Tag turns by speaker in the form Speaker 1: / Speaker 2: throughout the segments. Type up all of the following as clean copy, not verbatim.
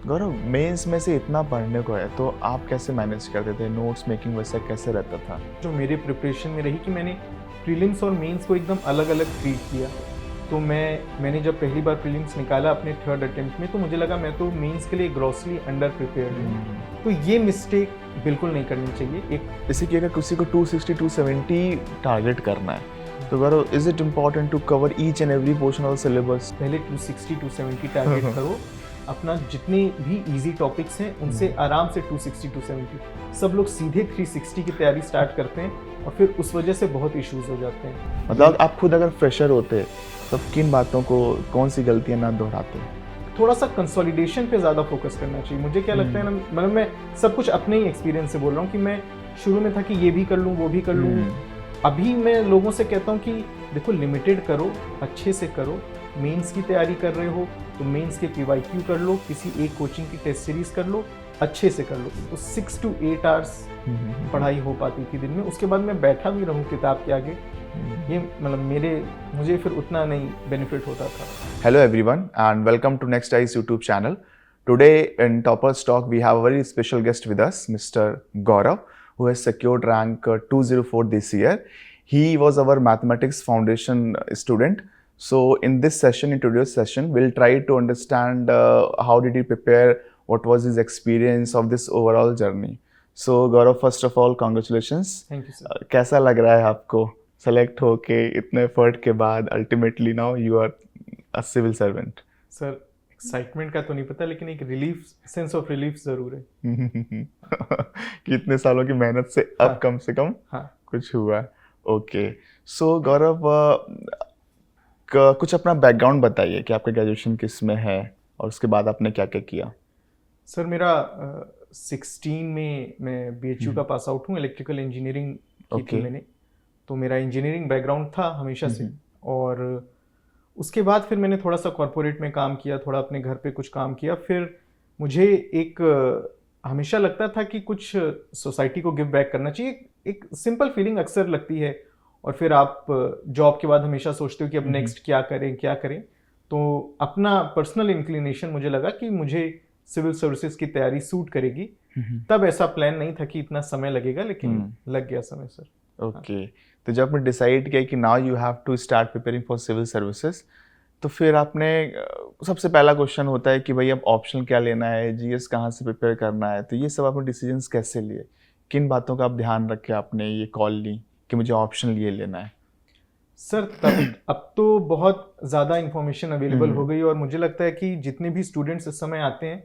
Speaker 1: गौरव, mains में से इतना पढ़ने को है तो आप कैसे मैनेज करते थे? नोट्स मेकिंग वैसा कैसे रहता था?
Speaker 2: जो मेरे प्रिपरेशन में रही कि मैंने प्रीलिम्स और मेंस को एकदम अलग अलग ट्रीट किया। तो मैंने जब पहली बार प्रीलिम्स निकाला अपने थर्ड अटेम्प्ट में, तो मुझे लगा मैं तो मेंस के लिए ग्रॉसली अंडर प्रिपेयर्ड हूँ। तो ये मिस्टेक बिल्कुल नहीं करनी चाहिए। एक
Speaker 1: जैसे कि अगर किसी को 260 270 टारगेट करना है तो Gaurav, is it important to cover each and every portion of syllabus?
Speaker 2: पहले 260 270 टारगेट करो। अपना जितने भी इजी टॉपिक्स हैं उनसे आराम से 260 270। सब लोग सीधे 360 की तैयारी स्टार्ट करते हैं और फिर उस वजह से बहुत इश्यूज हो जाते हैं।
Speaker 1: मतलब आप खुद अगर फ्रेशर होते तब किन बातों को, कौन सी गलतियां ना दोहराते?
Speaker 2: थोड़ा सा कंसोलिडेशन पे ज़्यादा फोकस करना चाहिए। मुझे क्या लगता है ना, मतलब मैं सब कुछ अपने ही एक्सपीरियंस से बोल रहा हूँ कि मैं शुरू में था कि ये भी कर लूँ वो भी कर लूँ। अभी मैं लोगों से कहता हूँ कि देखो, लिमिटेड करो, अच्छे से करो। मेंस की तैयारी कर रहे हो तो मेंस के PYQ कर लो, किसी एक कोचिंग की टेस्ट सीरीज कर लो, अच्छे से कर लो। तो 6 to 8 आवर्स पढ़ाई हो पाती थी दिन में। उसके बाद मैं बैठा भी रहूँ किताब के आगे, ये मतलब मुझे फिर उतना नहीं बेनिफिट होता था।
Speaker 1: Hello everyone and welcome to Next Eyes YouTube channel. Today in Toppers Talk we have a very special guest with us, Mr. Gaurav, who has secured rank 204 this year. He was our Mathematics Foundation student. So in this session, in today's session, we'll try to understand how did he prepare, what was his experience of this overall journey. So Gaurav, first of all, congratulations.
Speaker 2: Thank you sir.
Speaker 1: कैसा लग रहा है आपको select होके इतने effort के बाद? Ultimately now you are a civil servant.
Speaker 2: Sir, excitement का तो नहीं पता, लेकिन एक रिलीफ, सेंस ऑफ रिलीफ जरूर है।
Speaker 1: कि इतने सालों की मेहनत से अब
Speaker 2: हाँ,
Speaker 1: कम से कम
Speaker 2: हाँ।
Speaker 1: कुछ हुआ। ओके, सो गौरव, कुछ अपना बैकग्राउंड बताइए कि आपका ग्रेजुएशन किस में है और उसके बाद आपने क्या क्या किया?
Speaker 2: सर, मेरा 16 में मैं BHU का पास आउट हूँ। इलेक्ट्रिकल इंजीनियरिंग की थी मैंने। तो मेरा इंजीनियरिंग बैकग्राउंड था हमेशा से। और उसके बाद फिर मैंने थोड़ा सा कॉर्पोरेट में काम किया, थोड़ा अपने घर पे कुछ काम किया। फिर मुझे एक हमेशा लगता था कि कुछ सोसाइटी को गिव बैक करना चाहिए। एक सिंपल फीलिंग अक्सर लगती है। और फिर आप जॉब के बाद हमेशा सोचते हो कि अब नेक्स्ट क्या करें। तो अपना पर्सनल इंक्लिनेशन मुझे लगा कि मुझे सिविल सर्विसेज की तैयारी सूट करेगी। तब ऐसा प्लान नहीं था कि इतना समय लगेगा, लेकिन लग गया समय सर।
Speaker 1: ओके, तो जब आपने डिसाइड किया कि now you have to start preparing for civil services, तो फिर आपने सबसे पहला क्वेश्चन होता है कि भाई अब ऑप्शन क्या लेना है, GS कहाँ से प्रिपेयर करना है, तो ये सब आपने डिसीजंस कैसे लिए? किन बातों का आप ध्यान रख के आपने ये कॉल ली कि मुझे ऑप्शन ये लेना है?
Speaker 2: सर, तब अब तो बहुत ज़्यादा इन्फॉर्मेशन अवेलेबल हो गई और मुझे लगता है कि जितने भी स्टूडेंट्स इस समय आते हैं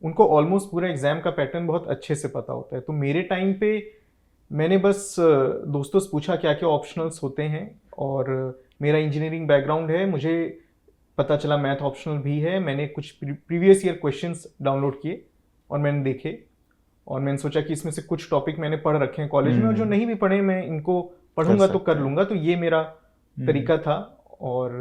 Speaker 2: उनको ऑलमोस्ट पूरा एग्जाम का पैटर्न बहुत अच्छे से पता होता है। तो मेरे टाइम पे मैंने बस दोस्तों से पूछा क्या क्या ऑप्शनल्स होते हैं। और मेरा इंजीनियरिंग बैकग्राउंड है, मुझे पता चला मैथ ऑप्शनल भी है। मैंने कुछ प्रीवियस ईयर क्वेश्चंस डाउनलोड किए और मैंने देखे। और मैंने सोचा कि इसमें से कुछ टॉपिक मैंने पढ़ रखे हैं कॉलेज में, और जो नहीं भी पढ़े मैं इनको पढ़ूंगा तो कर लूंगा। तो ये मेरा तरीका था और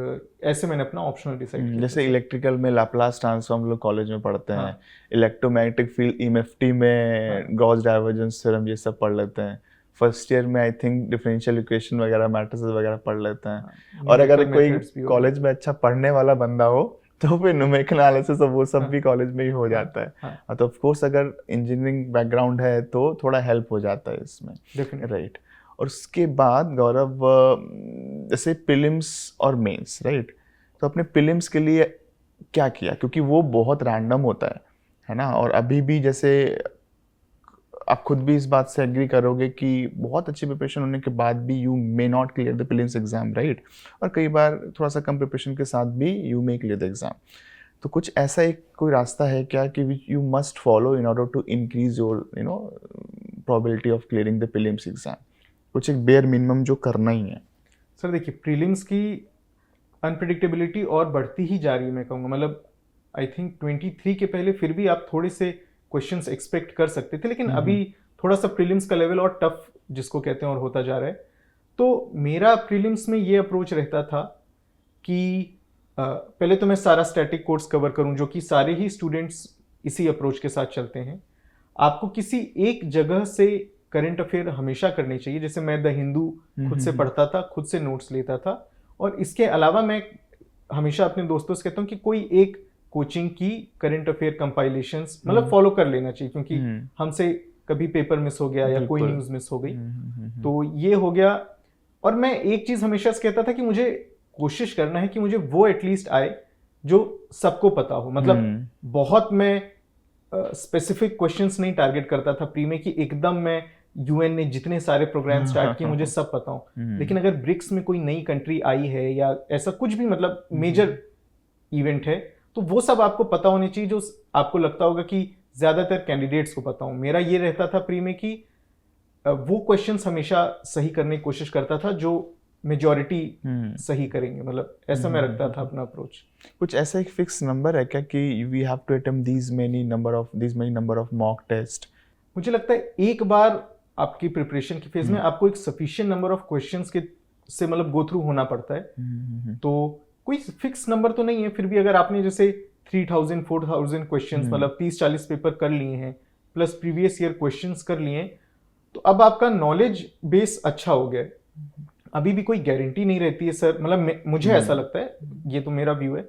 Speaker 2: ऐसे मैंने अपना ऑप्शनल डिसाइड किया।
Speaker 1: जैसे इलेक्ट्रिकल में लैप्लास ट्रांसफॉर्म लोग कॉलेज में पढ़ते हैं, इलेक्ट्रोमैग्नेटिक फील्ड EMFT में गॉस डाइवर्जेंस थ्योरम ये सब पढ़ लेते हैं। फर्स्ट ईयर में आई थिंक डिफरेंशियल इक्वेशन वगैरह, मैट्रिसेस वगैरह पढ़ लेते हैं। और अगर कोई कॉलेज में अच्छा पढ़ने वाला बंदा हो तो फिर न्यूमेरिकल एनालिसिस वो सब भी कॉलेज में ही हो जाता है। तो ऑफ कोर्स अगर इंजीनियरिंग बैकग्राउंड है तो थोड़ा हेल्प हो जाता है इसमें, राइट। और उसके बाद गौरव, जैसे प्रीलिम्स और मेंस, राइट, तो अपने प्रीलिम्स के लिए क्या किया? क्योंकि वो बहुत रैंडम होता है ना। और अभी भी जैसे आप खुद भी इस बात से एग्री करोगे कि बहुत अच्छी प्रिपरेशन होने के बाद भी you may not clear the prelims exam, right. और कई बार थोड़ा सा कम प्रिपरेशन के साथ भी you may clear the exam. तो कुछ ऐसा एक कोई रास्ता है क्या कि which you must follow in order to increase your probability of clearing the prelims exam? कुछ एक बेयर मिनिमम जो करना ही है।
Speaker 2: सर देखिए, प्रीलिम्स की अनप्रेडिक्टेबिलिटी और बढ़ती ही जा रही है, मैं कहूँगा। मतलब आई थिंक 23 के पहले फिर भी आप थोड़े से क्वेश्चंस एक्सपेक्ट कर सकते थे, लेकिन अभी थोड़ा सा प्रीलिम्स का लेवल और टफ जिसको कहते हैं और होता जा रहा है। तो मेरा प्रीलिम्स में ये अप्रोच रहता था कि पहले तो मैं सारा स्टैटिक कोर्स कवर करूं, जो कि सारे ही स्टूडेंट्स इसी अप्रोच के साथ चलते हैं। आपको किसी एक जगह से करंट अफेयर हमेशा करनी चाहिए। जैसे मैं द हिंदू खुद से पढ़ता था, खुद से नोट्स लेता था। और इसके अलावा मैं हमेशा अपने दोस्तों से कहता हूँ कि कोई एक कोचिंग की करंट अफेयर कंपाइलेशंस मतलब फॉलो कर लेना चाहिए, क्योंकि हमसे कभी पेपर मिस हो गया या कोई
Speaker 1: बिल्कुल।
Speaker 2: न्यूज़ मिस हो गई। तो ये हो गया। और मैं एक चीज़ हमेशा से कहता था कि मुझे कोशिश करना है कि मुझे वो एटलीस्ट आए जो सबको पता हो। मतलब बहुत मैं स्पेसिफिक क्वेश्चंस नहीं टारगेट करता था प्री में कि एकदम मैं यूएन ने जितने सारे प्रोग्राम स्टार्ट किए मुझे सब पता हो। लेकिन अगर ब्रिक्स में कोई नई कंट्री आई है या ऐसा कुछ भी मतलब मेजर इवेंट है, तो वो सब आपको पता होनी चाहिए जो आपको लगता होगा कि ज्यादातर कैंडिडेट्स को पता हो। मेरा ये रहता था प्री में कि वो क्वेश्चंस हमेशा सही करने की कोशिश करता था जो मेजॉरिटी सही करेंगे। मतलब ऐसा मैं रखता था अपना अप्रोच।
Speaker 1: कुछ ऐसा एक फिक्स नंबर है क्या कि we have to attempt these many number of mock test?
Speaker 2: मुझे लगता है एक बार आपकी प्रिपरेशन की फेज में आपको एक सफिशिएंट नंबर ऑफ क्वेश्चंस के से मतलब गो थ्रू होना पड़ता है। तो कोई फिक्स नंबर तो नहीं है, फिर भी अगर आपने जैसे 3000 4000 क्वेश्चंस मतलब 30-40 पेपर कर लिए हैं प्लस प्रीवियस ईयर क्वेश्चंस कर लिए हैं, तो अब आपका नॉलेज बेस अच्छा हो गया है। अभी भी कोई गारंटी नहीं रहती है सर, मतलब मुझे ऐसा लगता है, ये तो मेरा व्यू है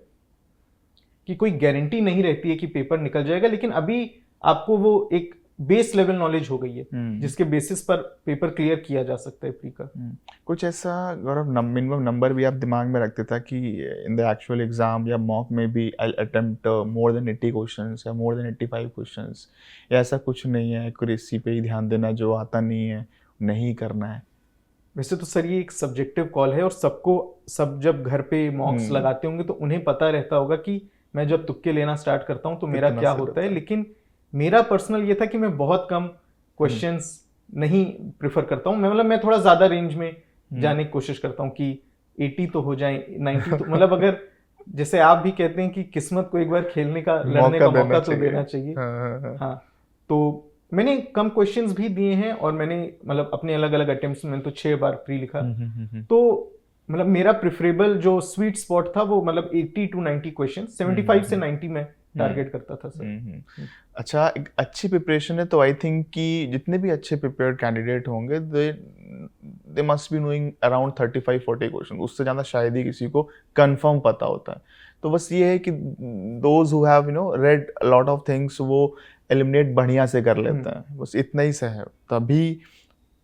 Speaker 2: कि कोई गारंटी नहीं रहती है कि पेपर निकल जाएगा, लेकिन अभी आपको वो एक बेस लेवल नॉलेज हो गई है जिसके बेसिस पर पेपर क्लियर किया जा सकता है प्री का।
Speaker 1: कुछ ऐसा गौरव मिनिमम नंबर भी आप दिमाग में रखते था कि इन द एक्चुअल एग्जाम या मॉक में भी आई अटेम्प्ट मोर देन 80 क्वेश्चंस या मोर देन 85 क्वेश्चंस, या ऐसा कुछ नहीं है, एक्यूरेसी पे ही ध्यान देना, जो आता नहीं है नहीं करना है?
Speaker 2: वैसे तो सर ये एक सब्जेक्टिव कॉल है और सब जब घर पे मॉक्स लगाते होंगे तो उन्हें पता रहता होगा कि मैं जब तुक्के लेना स्टार्ट करता हूँ तो मेरा क्या होता है। लेकिन मेरा पर्सनल ये था कि मैं बहुत कम क्वेश्चंस नहीं प्रेफर करता हूँ। मतलब मैं थोड़ा ज्यादा रेंज में जाने की कोशिश करता हूँ कि 80 तो हो जाए, 90 तो मतलब अगर जैसे आप भी कहते हैं कि किस्मत को एक बार खेलने का लड़ने का मौका तो देना चाहिए। हाँ, तो मैंने कम क्वेश्चंस भी दिए हैं और मैंने मतलब अपने अलग अलग अटेम्प्ट्स में तो 6 बार प्री लिखा। तो मतलब मेरा प्रेफरेबल जो स्वीट स्पॉट था वो मतलब 80 to 90 क्वेश्चन, 75 से 90 में टारगेट करता था सर।
Speaker 1: अच्छा, एक अच्छी प्रिपरेशन है तो आई थिंक कि जितने भी अच्छे प्रिपेयर्ड कैंडिडेट होंगे they must be knowing around 35-40 question, उससे ज़्यादा शायद ही किसी को कंफर्म पता होता है। तो बस ये है कि those who have read lot of things वो एलिमिनेट बढ़िया से कर लेते हैं, बस इतना ही से है। तभी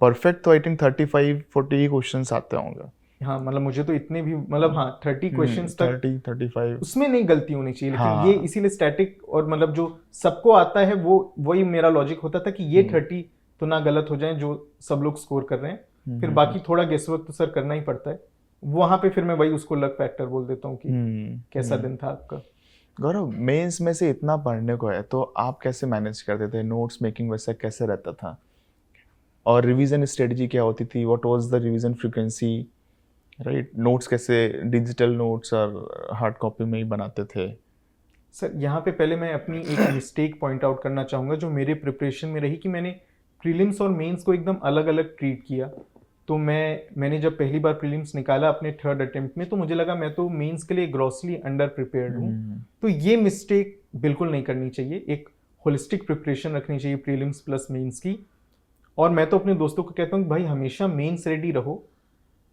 Speaker 1: परफेक्ट तो आई थिंक 35-40 क्वेश्चंस आते होंगे।
Speaker 2: हाँ, मतलब मुझे तो इतने भी मतलब 30 क्वेश्चंस तक
Speaker 1: 30-35
Speaker 2: उसमें नहीं गलती होनी चाहिए। लेकिन ये इसीलिए स्टैटिक और मतलब जो सबको आता है वो वही मेरा लॉजिक होता था कि ये 30 तो ना गलत हो जाए जो सब लोग स्कोर कर रहे हैं। फिर बाकी थोड़ा गेसवर्क तो सर करना ही पड़ता है। वहां पे फिर मैं वही उसको लक फैक्टर बोल देता हूँ कि कैसा दिन था आपका।
Speaker 1: गौरव, मेंस में से इतना पढ़ने को है तो आप कैसे मैनेज करते थे? नोट्स मेकिंग वैसा कैसे रहता था? और रिवीजन स्ट्रेटजी क्या होती थी? What was the revision frequency? Right, notes कैसे डिजिटल नोट्स और हार्ड कॉपी में ही बनाते थे?
Speaker 2: सर यहाँ पे पहले मैं अपनी एक मिस्टेक पॉइंट आउट करना चाहूँगा जो मेरे प्रिपरेशन में रही कि मैंने प्रीलिम्स और मेंस को एकदम अलग अलग ट्रीट किया। तो मैंने जब पहली बार प्रीलिम्स निकाला अपने 3rd अटेम्प्ट में तो मुझे लगा मैं तो मेंस के लिए ग्रॉसली अंडर प्रिपेयर्ड हूँ। तो ये मिस्टेक बिल्कुल नहीं करनी चाहिए। एक होलिस्टिक प्रिपरेशन रखनी चाहिए प्रीलिम्स प्लस मेंस की। और मैं तो अपने दोस्तों को कहता हूँ भाई हमेशा मेंस रेडी रहो,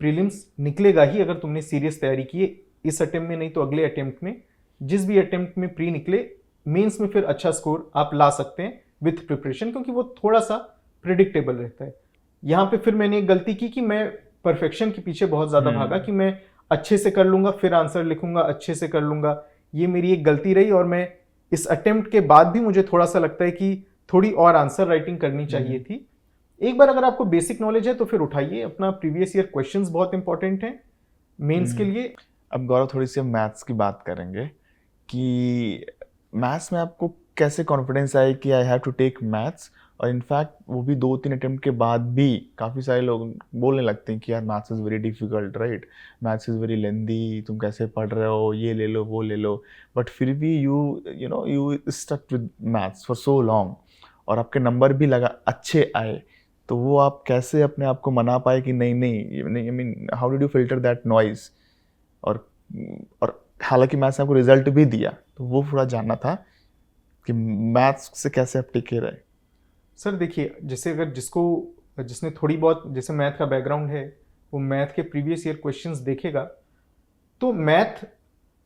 Speaker 2: प्रीलिम्स निकलेगा ही अगर तुमने सीरियस तैयारी की है। इस अटेम्प्ट में नहीं तो अगले अटेम्प्ट में, जिस भी अटेम्प्ट में प्री निकले मेंस में फिर अच्छा स्कोर आप ला सकते हैं विथ प्रिपरेशन, क्योंकि वो थोड़ा सा प्रिडिक्टेबल रहता है। यहाँ पे फिर मैंने एक गलती की कि मैं परफेक्शन के पीछे बहुत ज्यादा भागा कि मैं अच्छे से कर लूंगा फिर आंसर लिखूंगा, अच्छे से कर लूंगा। ये मेरी एक गलती रही और मैं इस अटेम्प्ट के बाद भी मुझे थोड़ा सा लगता है कि थोड़ी और आंसर राइटिंग करनी चाहिए थी। एक बार अगर आपको बेसिक नॉलेज है तो फिर उठाइए अपना प्रीवियस ईयर क्वेश्चंस बहुत इंपॉर्टेंट हैं मेंस के लिए।
Speaker 1: अब गौरव थोड़ी सी हम मैथ्स की बात करेंगे कि मैथ्स में आपको कैसे कॉन्फिडेंस आए कि I have to take maths, और इनफैक्ट वो भी 2-3 अटेम्प्ट के बाद भी काफ़ी सारे लोग बोलने लगते हैं कि यार maths is very difficult, right, maths is very lengthy, तुम कैसे पढ़ रहे हो, ये ले लो वो ले लो, बट फिर भी you stuck with maths for so long और आपके नंबर भी लगा अच्छे आए। तो वो आप कैसे अपने आप को मना पाए कि नहीं, I mean how did you filter that noise? और हालांकि मैथ्स ने आपको रिजल्ट भी दिया, तो वो थोड़ा जानना था कि मैथ्स से कैसे आप टिके रहे।
Speaker 2: सर देखिए, जैसे अगर जिसने थोड़ी बहुत जैसे मैथ का बैकग्राउंड है वो मैथ के प्रीवियस ईयर क्वेश्चंस देखेगा तो मैथ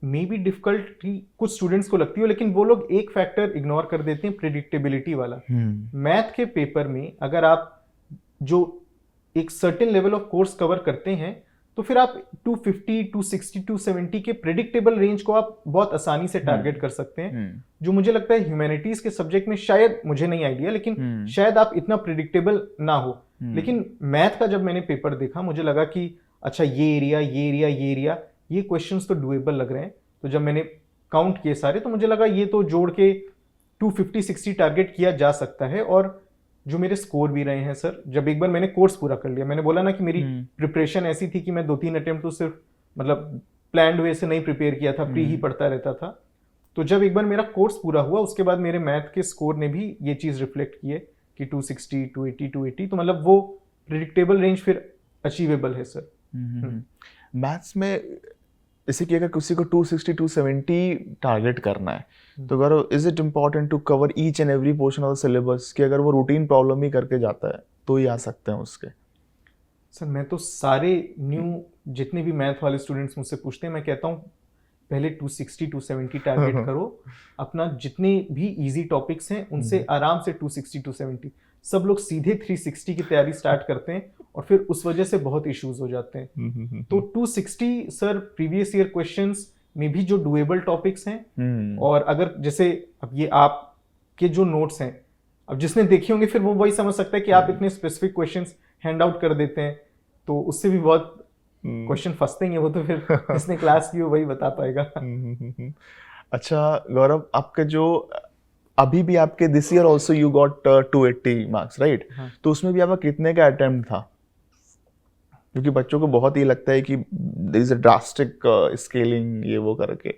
Speaker 2: मे बी डिफिकल्टी कुछ स्टूडेंट्स को लगती हो, लेकिन वो लोग एक फैक्टर इग्नोर कर देते हैं, प्रिडिक्टेबिलिटी वाला। मैथ के पेपर में अगर आप जो एक certain level of course cover करते हैं तो फिर आप 250, 260, 270 के प्रेडिक्टेबल रेंज को आप बहुत आसानी से टारगेट कर सकते हैं, जो मुझे लगता है ह्यूमैनिटीज के सब्जेक्ट में शायद, मुझे नहीं आइडिया, लेकिन शायद आप इतना प्रेडिक्टेबल ना हो। लेकिन मैथ का जब मैंने पेपर देखा मुझे लगा कि अच्छा ये एरिया, ये एरिया, ये एरिया, ये क्वेश्चंस तो डुएबल लग रहे हैं। तो जब मैंने काउंट किए सारे तो मुझे लगा ये तो जोड़ के 250-60 टारगेट किया जा सकता है। और जो मेरे स्कोर भी रहे हैं सर, जब एक बार मैंने कोर्स पूरा कर लिया, मैंने बोला ना कि मेरी प्रिपरेशन ऐसी थी कि मैं 2-3 अटेम्प्ट तो सिर्फ मतलब प्लान्ड वे से नहीं प्रिपेयर किया था, प्री ही पढ़ता रहता था। तो जब एक बार मेरा कोर्स पूरा हुआ उसके बाद मेरे मैथ के स्कोर ने भी ये चीज़ रिफ्लेक्ट की है कि 260, 280, 280, तो मतलब वो प्रिडिक्टेबल रेंज फिर अचीवेबल है सर।
Speaker 1: मैथ्स में जैसे कि अगर किसी को 260, 270 टारगेट करना है तो Gaurav, is it important to cover each and every portion of the syllabus, कि अगर वो रूटीन प्रॉब्लम ही करके जाता है तो ही आ सकते हैं उसके?
Speaker 2: सर मैं तो सारे न्यू जितने भी मैथ वाले स्टूडेंट्स मुझसे पूछते हैं, मैं कहता हूँ पहले 260, 270 टारगेट करो। अपना जितने भी इजी टॉपिक्स हैं उनसे आराम से 260, 270। सब लोग सीधे 360 की तैयारी स्टार्ट करते हैं और फिर उस वजह से बहुत इश्यूज हो जाते हैं। तो 260 सर प्रीवियस ईयर क्वेश्चंस में भी जो डुएबल टॉपिक्स हैं, और अगर जैसे अब ये आपके जो नोट्स हैं, अब जिसने देखे होंगे फिर वो वही समझ सकता है कि आप इतने स्पेसिफिक क्वेश्चंस हैंड आउट कर देते हैं, तो उससे भी बहुत क्वेश्चन फंसते हैं। वो तो फिर जिसने क्लास की हो वही बता पाएगा।
Speaker 1: अच्छा गौरव, आपके जो अभी भी आपके this year also you got 280 marks right? तो उसमें भी आपका कितने का अटेम्प्ट था? क्योंकि बच्चों को बहुत ही लगता है कि there is a drastic scaling ये वो करके,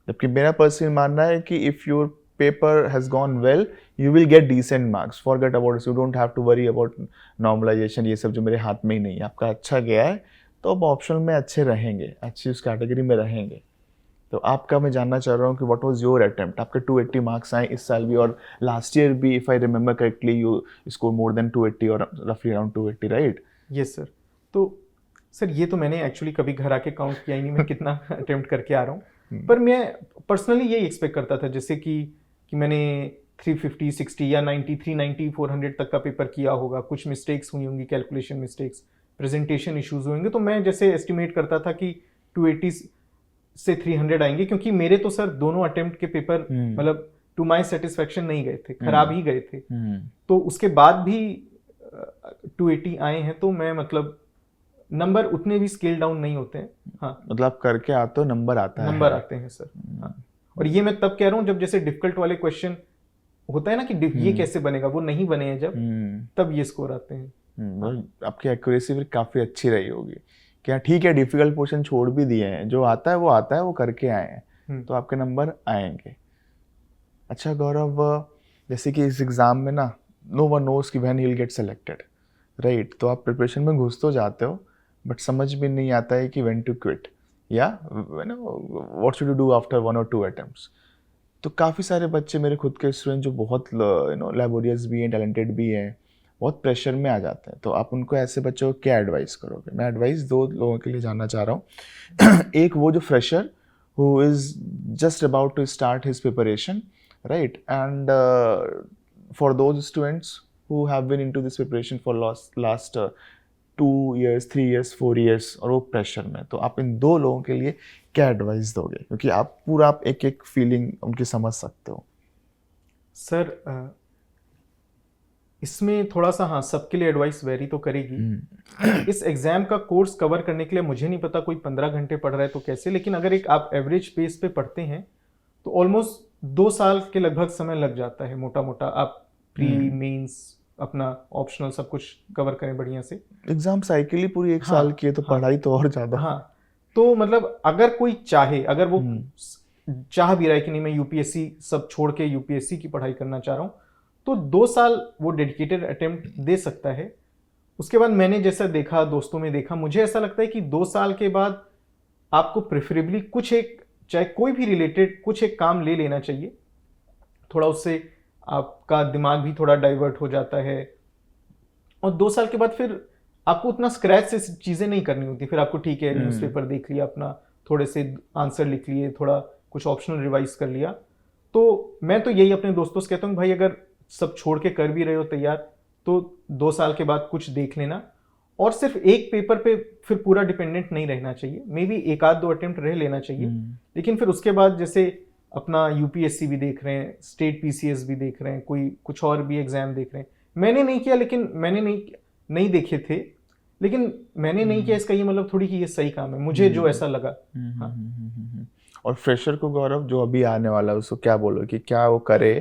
Speaker 1: जबकि मेरा पर्सनल मानना है कि if your paper has gone well you will get decent marks, forget about, you don't have to worry about normalisation, ये सब जो मेरे हाथ में ही नहीं है। आपका अच्छा गया है तो अब ऑप्शनल में अच्छे रहेंगे, अच्छी उस कैटेगरी में रहेंगे। तो आपका मैं जानना चाह रहा हूँ कि व्हाट वाज योर अटेम्प्ट? आपके 280 मार्क्स आए इस साल भी, और लास्ट ईयर भी if I remember correctly you score more than 280 और रफली अराउंड 280 राइट?
Speaker 2: Yes sir. तो सर ये तो मैंने एक्चुअली कभी घर आके काउंट किया ही नहीं मैं कितना अटेम्प्ट करके आ रहा हूँ, पर मैं पर्सनली यही एक्सपेक्ट करता था जैसे कि मैंने 350, 60 या 90, 390, 400 तक का पेपर किया होगा, कुछ मिस्टेक्स हुई होंगी, कैलकुलेशन मिस्टेक्स, प्रेजेंटेशन इश्यूज होंगे, तो मैं जैसे एस्टिमेट करता था कि 280 से 300 आएंगे, क्योंकि मेरे तो सर दोनों अटेम्प्ट के पेपर मतलब टू माय सेटिस्फेक्शन नहीं गए थे, खराब ही गए थे। तो उसके बाद भी 280 आए हैं, तो मैं मतलब नंबर उतने भी स्केल डाउन नहीं होते हैं। हाँ
Speaker 1: मतलब करके आते हो नंबर आता है,
Speaker 2: नंबर आते हैं सर। हाँ, और ये मैं तब कह रहा हूँ जब जैसे डिफिकल्ट वाले क्वेश्चन होता है ना कि ये कैसे बनेगा, वो नहीं बने हैं जब, तब ये स्कोर आते हैं।
Speaker 1: आपकी एक्यूरेसी फिर काफ़ी अच्छी रही होगी। क्या ठीक है, डिफिकल्ट पोर्शन छोड़ भी दिए हैं, जो आता है वो करके आए हैं, तो आपके नंबर आएंगे। अच्छा गौरव, जैसे कि इस एग्ज़ाम में ना नो वन नोज कि when he will get selected right, तो आप प्रिपरेशन में घुस तो जाते हो बट समझ भी नहीं आता है कि व्हेन टू क्विट या what should you do after 1 or 2 attempts. तो काफ़ी सारे बच्चे मेरे खुद के स्टूडेंट जो बहुत लैबोरियस भी हैं, टैलेंटेड भी हैं, बहुत प्रेशर में आ जाते हैं, तो आप उनको ऐसे बच्चों को क्या एडवाइस करोगे? मैं एडवाइस 2 लोगों के लिए जानना चाह रहा हूँ। एक वो जो fresher who is just about to start his preparation right, and for those students who have been into this preparation for last 2 years, 3 years, 4 years और वो प्रेशर में, तो आप इन 2 लोगों के लिए क्या एडवाइस दोगे? क्योंकि आप एक फीलिंग उनकी समझ सकते हो।
Speaker 2: सर इसमें थोड़ा सा हाँ सबके लिए एडवाइस वेरी तो करेगी। इस एग्जाम का कोर्स कवर करने के लिए मुझे नहीं पता कोई 15 घंटे पढ़ रहा है तो कैसे, लेकिन अगर एक आप एवरेज पेस पे पढ़ते हैं तो ऑलमोस्ट 2 साल के लगभग समय लग जाता है मोटा मोटा। आप प्री मेंस अपना ऑप्शनल सब कुछ कवर करें बढ़िया से।
Speaker 1: एग्जाम साइकिल ही पूरी 1 साल की है, तो पढ़ाई तो और ज़्यादा।
Speaker 2: हाँ, तो मतलब अगर कोई चाहे, अगर वो चाह भी रहा है कि नहीं मैं यूपीएससी सब छोड़ के यूपीएससी की पढ़ाई करना चाह रहा हूँ, तो 2 साल वो डेडिकेटेड अटेम्प्ट दे सकता है। उसके बाद मैंने जैसा देखा, दोस्तों में देखा, मुझे ऐसा लगता है कि 2 साल के बाद आपको प्रेफरेबली कुछ एक, चाहे कोई भी रिलेटेड कुछ एक काम ले लेना चाहिए। थोड़ा उससे आपका दिमाग भी थोड़ा डाइवर्ट हो जाता है, और 2 साल के बाद फिर आपको उतना स्क्रैच से चीज़ें नहीं करनी होती। फिर आपको ठीक है न्यूज़पेपर देख लिया, अपना थोड़े से आंसर लिख लिए, थोड़ा कुछ ऑप्शनल रिवाइज कर लिया। तो मैं तो यही अपने दोस्तों से कहता हूँ भाई अगर सब छोड़ के कर भी रहे हो तैयार तो 2 साल के बाद कुछ देख लेना, और सिर्फ एक पेपर पे फिर पूरा डिपेंडेंट नहीं रहना चाहिए। मे बी 1-2 अटेम्प्ट रह लेना चाहिए, लेकिन फिर उसके बाद जैसे अपना यूपीएससी भी देख रहे हैं, स्टेट पीसीएस भी देख रहे हैं, कोई कुछ और भी एग्जाम देख रहे हैं। मैंने नहीं किया, लेकिन मैंने नहीं देखे थे, लेकिन मैंने नहीं किया इसका ये मतलब थोड़ी कि ये सही काम है, मुझे जो ऐसा लगा। हाँ।
Speaker 1: और फ्रेशर को गौरव जो अभी आने वाला है उसको क्या बोलो कि क्या वो करे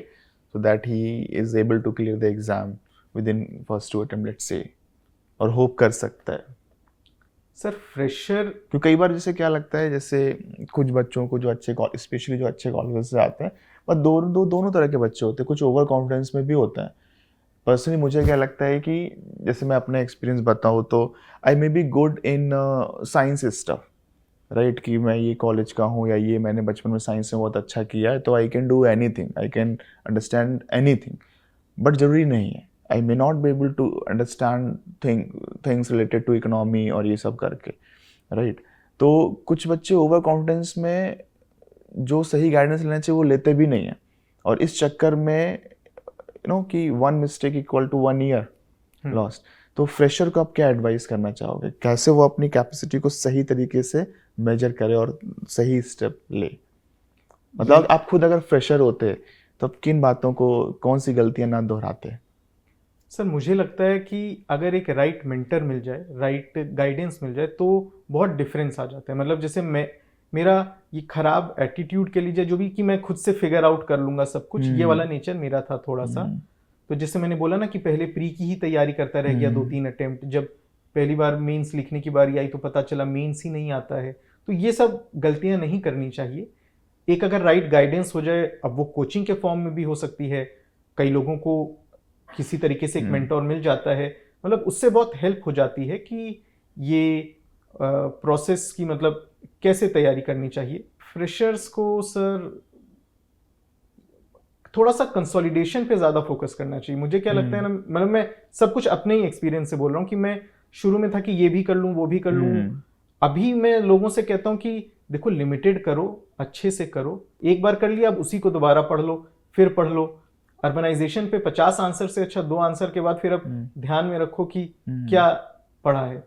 Speaker 1: so that he is able to clear the exam within first 2 attempt let's say, और होप कर सकता है?
Speaker 2: सर फ्रेशर,
Speaker 1: क्योंकि कई बार जैसे क्या लगता है, जैसे कुछ बच्चों को जो अच्छे स्पेशली जो अच्छे कॉलेज से आते हैं, पर दोनों तरह के बच्चे होते हैं, कुछ ओवर कॉन्फिडेंस में भी होते हैं। पर्सनली मुझे क्या लगता है कि जैसे मैं अपना एक्सपीरियंस बताऊँ तो I may be good in science stuff, right, कि मैं ये कॉलेज का हूँ या ये मैंने बचपन में साइंस में बहुत अच्छा किया है तो I can do anything, I can understand anything, but ज़रूरी नहीं है। I may not be able to understand things related to economy और ये सब करके, राइट। तो कुछ बच्चे ओवर कॉन्फिडेंस में जो सही गाइडेंस लेना चाहिए वो लेते भी नहीं है, और इस चक्कर में कि 1 mistake equal to 1 year lost. तो फ्रेशर को आप क्या एडवाइस करना चाहोगे, कैसे वो अपनी कैपेसिटी को सही तरीके से मेजर करे और सही स्टेप ले? मतलब आप खुद अगर फ्रेशर होते तो आप किन बातों को, कौन सी गलतियां ना दोहराते?
Speaker 2: सर मुझे लगता है कि अगर एक राइट मेंटर मिल जाए, राइट गाइडेंस मिल जाए तो बहुत डिफरेंस आ जाता है। मतलब जैसे मेरा ये खराब एटीट्यूड के लीजिए जो भी, कि मैं खुद से फिगर आउट कर लूंगा सब कुछ, ये वाला नेचर मेरा था थोड़ा सा। तो जैसे मैंने बोला ना कि पहले प्री की ही तैयारी करता रह गया 2-3 अटेम्प्ट, जब पहली बार मेंस लिखने की बारी आई तो पता चला मेंस ही नहीं आता है। तो ये सब गलतियां नहीं करनी चाहिए। एक अगर राइट गाइडेंस हो जाए, अब वो कोचिंग के फॉर्म में भी हो सकती है, कई लोगों को किसी तरीके से एक मेंटोर मिल जाता है, मतलब उससे बहुत हेल्प हो जाती है कि ये प्रोसेस की मतलब कैसे तैयारी करनी चाहिए। फ्रेशर्स को सर थोड़ा सा कंसोलिडेशन पे ज्यादा फोकस करना चाहिए। मुझे क्या लगता है ना, मतलब मैं सब कुछ अपने ही एक्सपीरियंस से बोल रहा हूँ कि मैं शुरू में था कि ये भी कर लूँ वो भी कर लूँ। अभी मैं लोगों से कहता हूँ कि देखो लिमिटेड करो, अच्छे से करो, एक बार कर लिया अब उसी को दोबारा पढ़ लो, फिर पढ़ लो। अर्बनाइजेशन पे 50 आंसर से अच्छा 2 आंसर के बाद फिर अब ध्यान में रखो कि क्या पढ़ा है।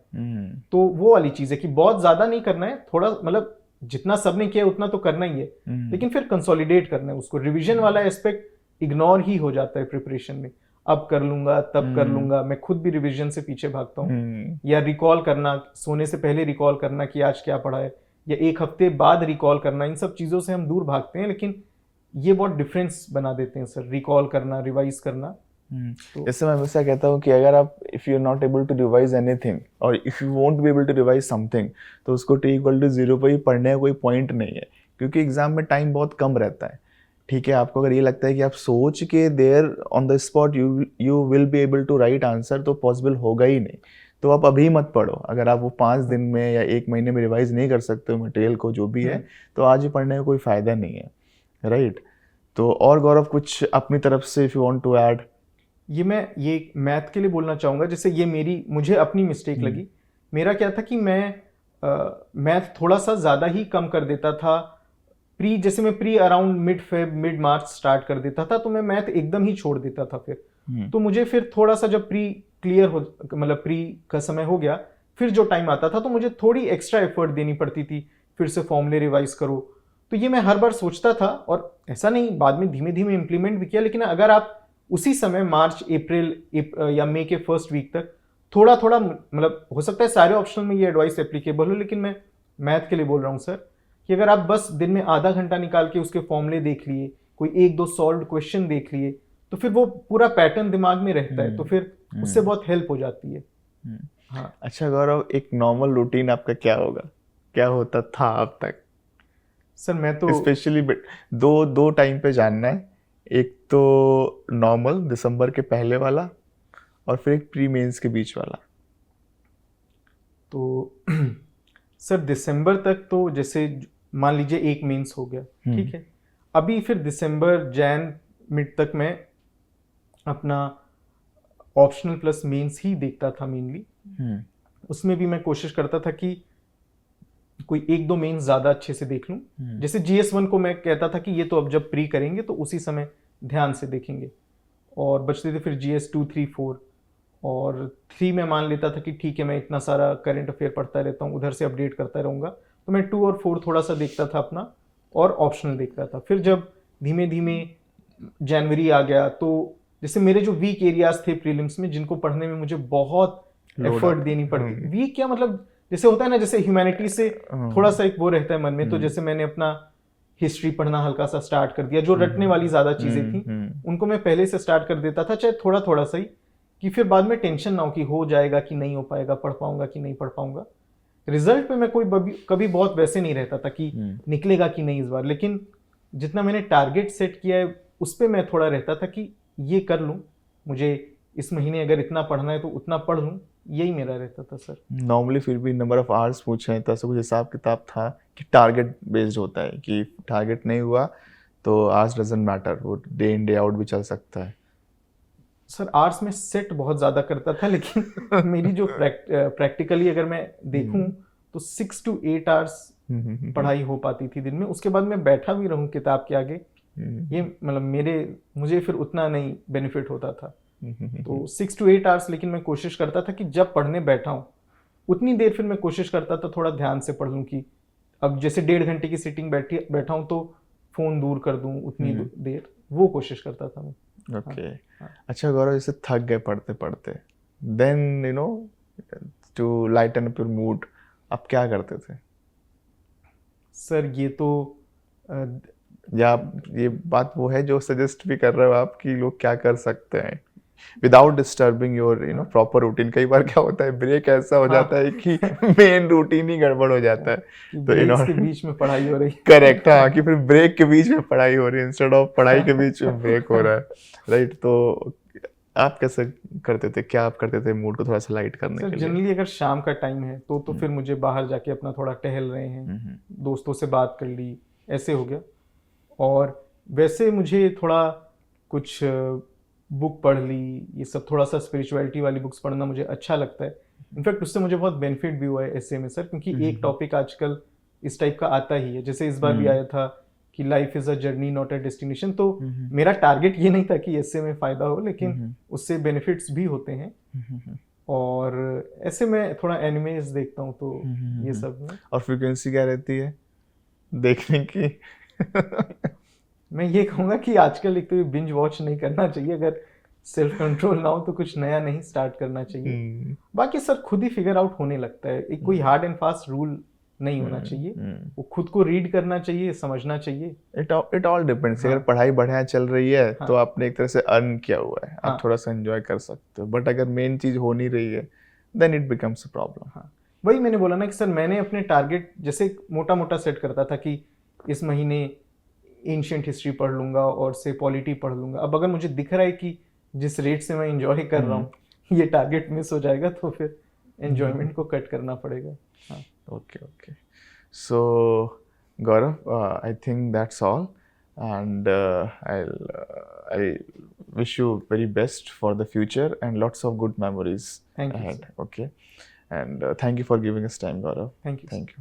Speaker 2: तो वो वाली चीज है कि बहुत ज्यादा नहीं करना है, थोड़ा मतलब जितना सबने किया उतना तो करना ही है, लेकिन फिर कंसोलिडेट करना है उसको। रिवीजन वाला एस्पेक्ट इग्नोर ही हो जाता है प्रिपरेशन में। अब कर लूंगा तब कर लूंगा, मैं खुद भी रिवीजन से पीछे भागता हूँ। या रिकॉल करना, सोने से पहले रिकॉल करना कि आज क्या पढ़ा है, या 1 हफ्ते बाद रिकॉल करना, इन सब चीजों से हम दूर भागते हैं, लेकिन ये बहुत डिफरेंस बना देते हैं सर, रिकॉल करना, रिवाइज करना।
Speaker 1: जैसे मैं हमेशा कहता हूँ कि अगर आप if you are not able to revise anything और if you won't be able to revise something, तो उसको T=0 पर ही पढ़ने का कोई पॉइंट नहीं है, क्योंकि एग्जाम में टाइम बहुत कम रहता है। ठीक है, आपको अगर ये लगता है कि आप सोच के there on the spot you will be able to write answer, तो पॉसिबल होगा ही नहीं। तो आप अभी मत पढ़ो। अगर आप वो 5 दिन में या 1 महीने में रिवाइज नहीं कर सकते हो मटेरियल को जो भी है, तो आज ही पढ़ने का कोई फ़ायदा नहीं है, राइट। तो और गौरव कुछ अपनी तरफ से if you want to add?
Speaker 2: मैं ये मैथ के लिए बोलना चाहूँगा। जैसे ये मुझे अपनी मिस्टेक लगी। मेरा क्या था कि मैं मैथ थोड़ा सा ज़्यादा ही कम कर देता था। जैसे मैं प्री अराउंड मिड मार्च स्टार्ट कर देता था, तो मैं मैथ एकदम ही छोड़ देता था फिर। तो मुझे फिर थोड़ा सा जब प्री क्लियर हो, मतलब प्री का समय हो गया, फिर जो टाइम आता था तो मुझे थोड़ी एक्स्ट्रा एफर्ट देनी पड़ती थी, फिर से फॉर्मूले रिवाइज करो। तो ये मैं हर बार सोचता था, और ऐसा नहीं, बाद में धीमे धीमे इंप्लीमेंट भी किया। लेकिन अगर आप उसी समय मार्च अप्रैल या मई के फर्स्ट वीक तक थोड़ा थोड़ा, मतलब हो सकता है सारे ऑप्शनल में ये एडवाइस एप्लीकेबल हो, लेकिन मैं मैथ के लिए बोल रहा हूँ सर, कि अगर आप बस दिन में आधा घंटा निकाल के उसके फॉर्मूले देख लिए, कोई 1-2 सॉल्व्ड क्वेश्चन देख लिए, तो फिर वो पूरा पैटर्न दिमाग में रहता है, तो फिर उससे बहुत हेल्प हो जाती है। हाँ।
Speaker 1: अच्छा गौरव, एक नॉर्मल रूटीन आपका क्या होगा, क्या होता था अब तक?
Speaker 2: सर मैं तो
Speaker 1: स्पेशली दो टाइम पे जानना है, एक तो नॉर्मल दिसंबर के पहले वाला, और फिर एक प्री मेंस के बीच वाला।
Speaker 2: तो सर दिसंबर तक तो जैसे मान लीजिए एक मेंस हो गया, ठीक है, अभी फिर दिसंबर जैन मिड तक मैं अपना ऑप्शनल प्लस मेंस ही देखता था मेनली। उसमें भी मैं कोशिश करता था कि कोई एक दो मेंस ज़्यादा अच्छे से देख लूँ। जैसे GS1 को मैं कहता था कि ये तो अब जब प्री करेंगे तो उसी समय ध्यान से देखेंगे, और बचते थे फिर GS2, 3, 4, और 3 में मान लेता था कि ठीक है मैं इतना सारा करंट अफेयर पढ़ता रहता हूँ, उधर से अपडेट करता रहूँगा, तो मैं 2 और 4 थोड़ा सा देखता था अपना, और ऑप्शनल देखता था। फिर जब धीमे धीमे जनवरी आ गया तो जैसे मेरे जो वीक एरियाज थे प्रीलिम्स में, जिनको पढ़ने में मुझे बहुत एफर्ट देनी पड़ती, वीक क्या मतलब जैसे होता है ना, जैसे ह्यूमैनिटी से थोड़ा सा एक वो रहता है मन में, तो जैसे मैंने अपना हिस्ट्री पढ़ना हल्का सा स्टार्ट कर दिया, जो रटने वाली ज्यादा चीजें थी उनको मैं पहले से स्टार्ट कर देता था, चाहे थोड़ा थोड़ा सा ही, कि फिर बाद में टेंशन ना हो कि हो जाएगा कि नहीं हो पाएगा, पढ़ पाऊंगा कि नहीं पढ़ पाऊंगा। रिजल्ट पे मैं कभी बहुत वैसे नहीं रहता था कि निकलेगा कि नहीं इस बार, लेकिन जितना मैंने टारगेट सेट किया है उस पर मैं थोड़ा रहता था कि ये कर लूँ, मुझे इस महीने अगर इतना पढ़ना है तो उतना पढ़ लूँ, यही मेरा रहता था सर।
Speaker 1: नॉर्मली फिर भी नंबर ऑफ आवर्स पूछे तो ऐसा कुछ हिसाब किताब था कि टारगेट बेस्ड होता है कि टारगेट नहीं हुआ तो आवर्स डजंट मैटर, वो डे इन डे आउट भी चल सकता है?
Speaker 2: सर आवर्स में सेट बहुत ज़्यादा करता था, लेकिन मेरी जो प्रैक्टिकली अगर मैं देखूं तो 6 to 8 आवर्स पढ़ाई हो पाती थी दिन में। उसके बाद मैं बैठा भी रहूं किताब के आगे, ये मतलब मुझे फिर उतना नहीं बेनिफिट होता था। तो 6 to 8 आवर्स, लेकिन मैं कोशिश करता था कि जब पढ़ने बैठा हूँ उतनी देर फिर मैं कोशिश करता था थोड़ा ध्यान से पढ़ लूँ, कि अब जैसे 1.5 घंटे की सिटिंग बैठा हूँ तो फ़ोन दूर कर दूँ उतनी देर, वो कोशिश करता था मैं।
Speaker 1: ओके। अच्छा गौरव, जैसे थक गए पढ़ते पढ़ते, then you know to lighten up your mood, आप क्या करते थे?
Speaker 2: सर ये तो
Speaker 1: या ये बात वो है जो सजेस्ट भी कर रहे हो आप कि लोग क्या कर सकते हैं without disturbing your proper routine? कई बार क्या होता है, ब्रेक ऐसा हो जाता है कि मेन रूटीन ही गड़बड़ हो जाता है, तो
Speaker 2: के बीच में पढ़ाई हो रही है।
Speaker 1: करेक्ट, हाँ, कि फिर ब्रेक के बीच में पढ़ाई हो रही है इंस्टेड ऑफ पढ़ाई के बीच में ब्रेक हो रहा है, राइट? तो आप कैसे करते थे, क्या आप करते थे मूड को थोड़ा सा लाइट करने के लिए?
Speaker 2: जनरली अगर शाम का टाइम है तो फिर मुझे बाहर जाके अपना थोड़ा टहल रहे हैं, दोस्तों से बात कर ली, ऐसे हो गया। और वैसे मुझे थोड़ा कुछ बुक पढ़ ली, ये सब थोड़ा सा स्पिरिचुअलिटी वाली बुक्स पढ़ना मुझे अच्छा लगता है। इनफैक्ट उससे मुझे बहुत बेनिफिट भी हुआ है एसए में सर, क्योंकि एक टॉपिक आजकल इस टाइप का आता ही है, जैसे इस बार भी आया था कि life is a journey not a destination. तो मेरा टारगेट ये नहीं था कि एसए में फायदा हो, लेकिन उससे बेनिफिट्स भी होते हैं। और ऐसे मैं थोड़ा एनिमेज देखता हूँ, तो ये सब में।
Speaker 1: और फ्रीक्वेंसी क्या रहती है देखने की?
Speaker 2: मैं ये कहूँगा कि आजकल एक तो बिंज वॉच नहीं करना चाहिए, अगर सेल्फ कंट्रोल ना हो तो कुछ नया नहीं स्टार्ट करना चाहिए। बाकी सर खुद ही फिगर आउट होने लगता है, एक कोई हार्ड एंड फास्ट रूल नहीं होना चाहिए, वो खुद को रीड करना चाहिए, समझना चाहिए।
Speaker 1: It all depends. अगर पढ़ाई बढ़िया चल रही है तो आपने एक तरह से अर्न किया हुआ है, आप थोड़ा सा एंजॉय कर सकते हो, बट अगर मेन चीज हो नहीं रही है then it becomes a problem.
Speaker 2: वही मैंने बोला ना कि सर मैंने अपने टारगेट जैसे मोटा मोटा सेट करता था कि इस महीने एंशिएंट हिस्ट्री पढ़ लूंगा और से पॉलिटी पढ़ लूंगा। अब अगर मुझे दिख रहा है कि जिस रेट से मैं एंजॉय कर रहा हूँ ये टारगेट मिस हो जाएगा, तो फिर एंजॉयमेंट को कट करना पड़ेगा।
Speaker 1: Okay okay, so Gaurav, I think that's all, and I wish you very best for the future and lots of good memories ahead. Okay, and thank you for giving us time, Gaurav.
Speaker 2: Thank you.
Speaker 1: Thank you.